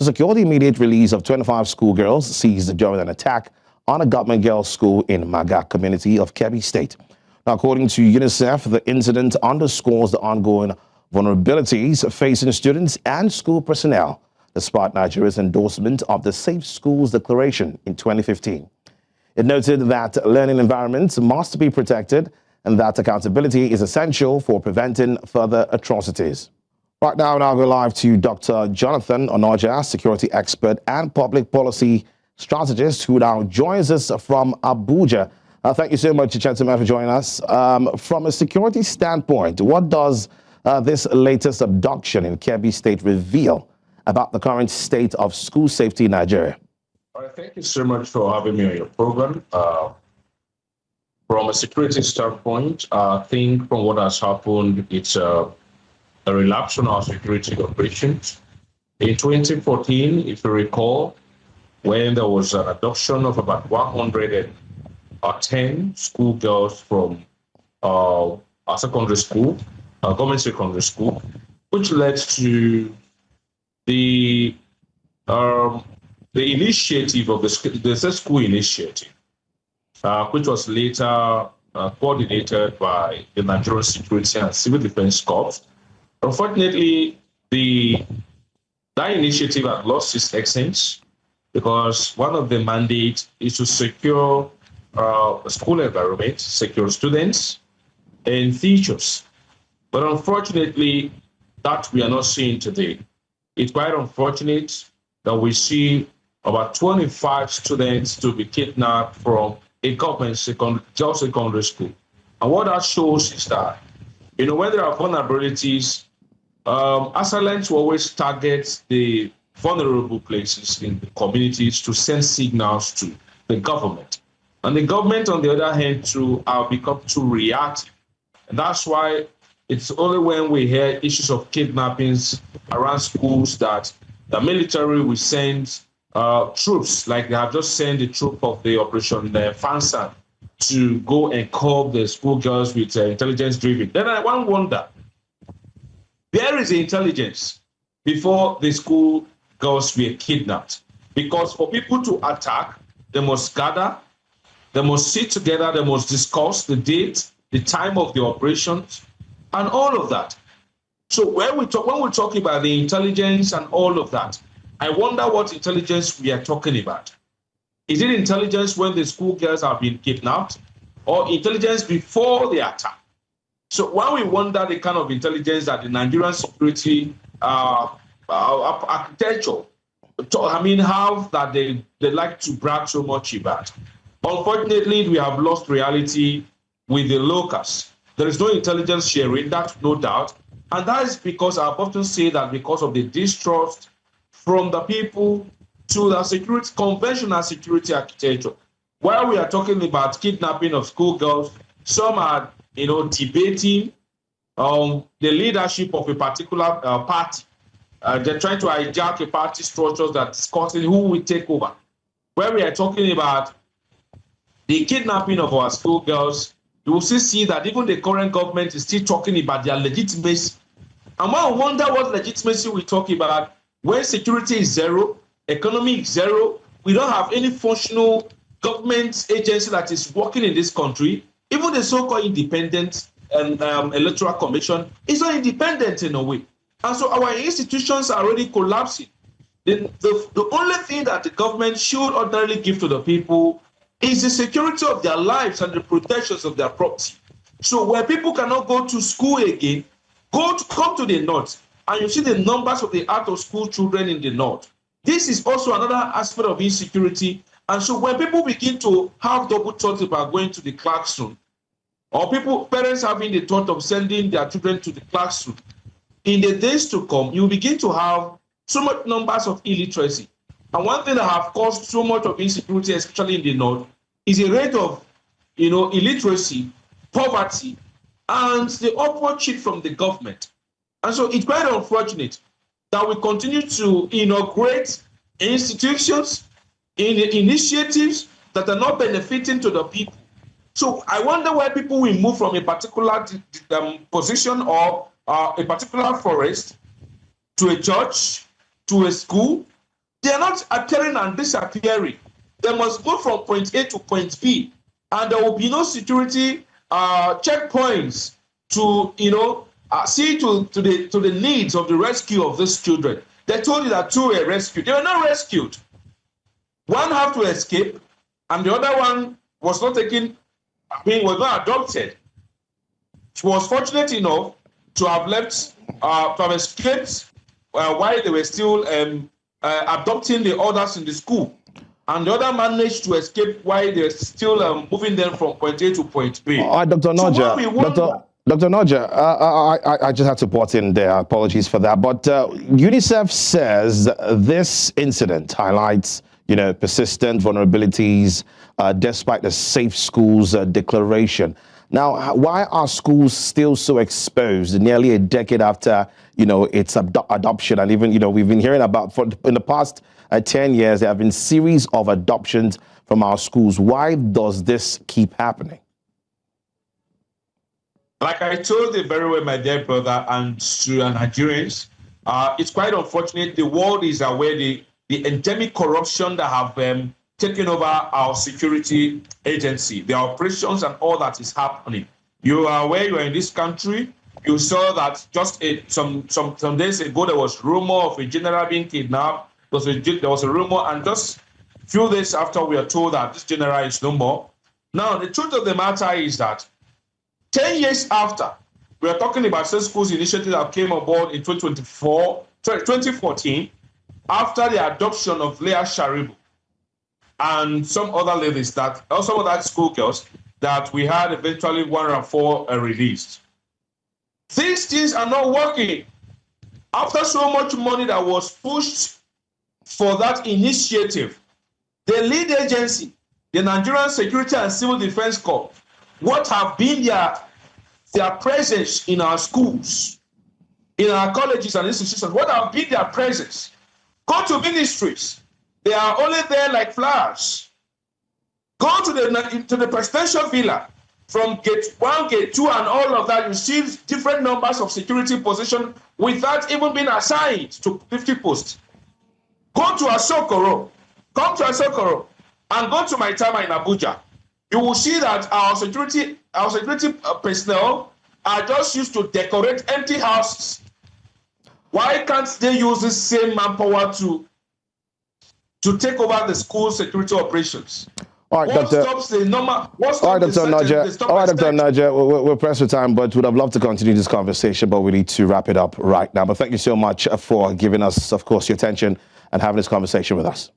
to secure the immediate release of 25 schoolgirls seized during an attack on a government girls' school in Maga community of Kebbi State. Now, according to UNICEF, the incident underscores the ongoing vulnerabilities facing students and school personnel, despite Nigeria's endorsement of the Safe Schools Declaration in 2015. It noted that learning environments must be protected and that accountability is essential for preventing further atrocities. Right now, I'll go live to Dr. Jonathan Onoja, security expert and public policy strategist, who now joins us from Abuja. Thank you so much, gentlemen, for joining us. From a security standpoint, what does this latest abduction in Kebbi State reveal about the current state of school safety in Nigeria? All right, thank you so much for having me on your program. From a security standpoint, I think from what has happened, it's a relapse on our security operations. In 2014, if you recall, when there was an abduction of about 110 schoolgirls from our secondary school, government secondary school, which led to the initiative of the school initiative, which was later coordinated by the Nigerian Security and Civil Defense Corps. Unfortunately, that initiative had lost its essence because one of the mandates is to secure a school environment, secure students and teachers. But unfortunately, that we are not seeing today. It's quite unfortunate that we see about 25 students to be kidnapped from a government secondary school. And what that shows is that, when there are vulnerabilities, assailants will always target the vulnerable places in the communities to send signals to the government. And the government, on the other hand, have become too reactive. And that's why it's only when we hear issues of kidnappings around schools that the military will send troops, like they have just sent the troop of the Operation Fansan to go and curb the schoolgirls with intelligence driven. Then I wonder, there is intelligence before the schoolgirls were kidnapped. Because for people to attack, they must gather, they must sit together, they must discuss the date, the time of the operations, and all of that. So when we talk about the intelligence and all of that, I wonder what intelligence we are talking about. Is it intelligence when the schoolgirls have been kidnapped, or intelligence before the attack? So when we wonder the kind of intelligence that the Nigerian security architecture, how that they like to brag so much about. Unfortunately, we have lost reality with the locals. There is no intelligence sharing, that's no doubt. And that is because I often say that because of the distrust from the people to the conventional security architecture. While we are talking about kidnapping of schoolgirls, some are, debating the leadership of a particular party. They're trying to hijack a party structure that's discussing who will take over. Where we are talking about the kidnapping of our schoolgirls, you will still see that even the current government is still talking about their legitimacy. And I wonder what legitimacy we talk about when security is zero, economy is zero, we don't have any functional government agency that is working in this country. Even the so-called independent electoral commission is not independent in a way. And so our institutions are already collapsing. The only thing that the government should ordinarily give to the people is the security of their lives and the protections of their property. So where people cannot go to school again, come to the north, and you see the numbers of the out-of-school children in the north. This is also another aspect of insecurity. And so when people begin to have double thoughts about going to the classroom, or parents having the thought of sending their children to the classroom, in the days to come, you begin to have so much numbers of illiteracy. And one thing that have caused so much of insecurity, especially in the north, is a rate of, illiteracy, poverty, and the upward shift from the government. And so it's quite unfortunate that we continue to inaugurate institutions, initiatives that are not benefiting to the people. So I wonder why people will move from a particular position or a particular forest to a church, to a school, They are not appearing and disappearing. They must move from point A to point B, and there will be no security checkpoints to, see to the needs of the rescue of these children. They told you that two were rescued. They were not rescued. One had to escape, and the other one was not taken. Was not adopted. She was fortunate enough to have escaped while they were still adopting the others in the school, and the other managed to escape while they're still moving them from point A to point B. Dr. Onoja, Dr. Onoja, I just had to butt in there. Apologies for that. But UNICEF says this incident highlights, persistent vulnerabilities despite the Safe Schools declaration. Now, why are schools still so exposed nearly a decade after, its adoption? And even, we've been hearing about, in the past 10 years, there have been series of adoptions from our schools. Why does this keep happening? Like I told you very well, my dear brother, and to Nigerians, it's quite unfortunate. The world is aware the endemic corruption that have taken over our security agency, the operations and all that is happening. You are aware you are in this country. You saw that just some days ago, there was rumor of a general being kidnapped. There was a rumor, and just a few days after, we are told that this general is no more. Now, the truth of the matter is that 10 years after, we are talking about Safe Schools initiative that came aboard in 2014, after the adoption of Leah Sharibu and some other ladies some other schoolgirls that we had eventually 104 released. These things are not working. After so much money that was pushed for that initiative, the lead agency, the Nigerian Security and Civil Defense Corps, what have been their presence in our schools, in our colleges and institutions? What have been their presence? Go to ministries. They are only there like flowers. Go to the presidential villa. From gate 1, gate 2, and all of that, you see different numbers of security positions without even being assigned to 50 posts. Go to Asokoro. Come to Asokoro and go to my town in Abuja. You will see that our security personnel are just used to decorate empty houses. Why can't they use the same manpower to take over the school security operations? All right, Dr. Onoja, we're pressed for time, but would have loved to continue this conversation, but we need to wrap it up right now. But thank you so much for giving us, of course, your attention and having this conversation with us.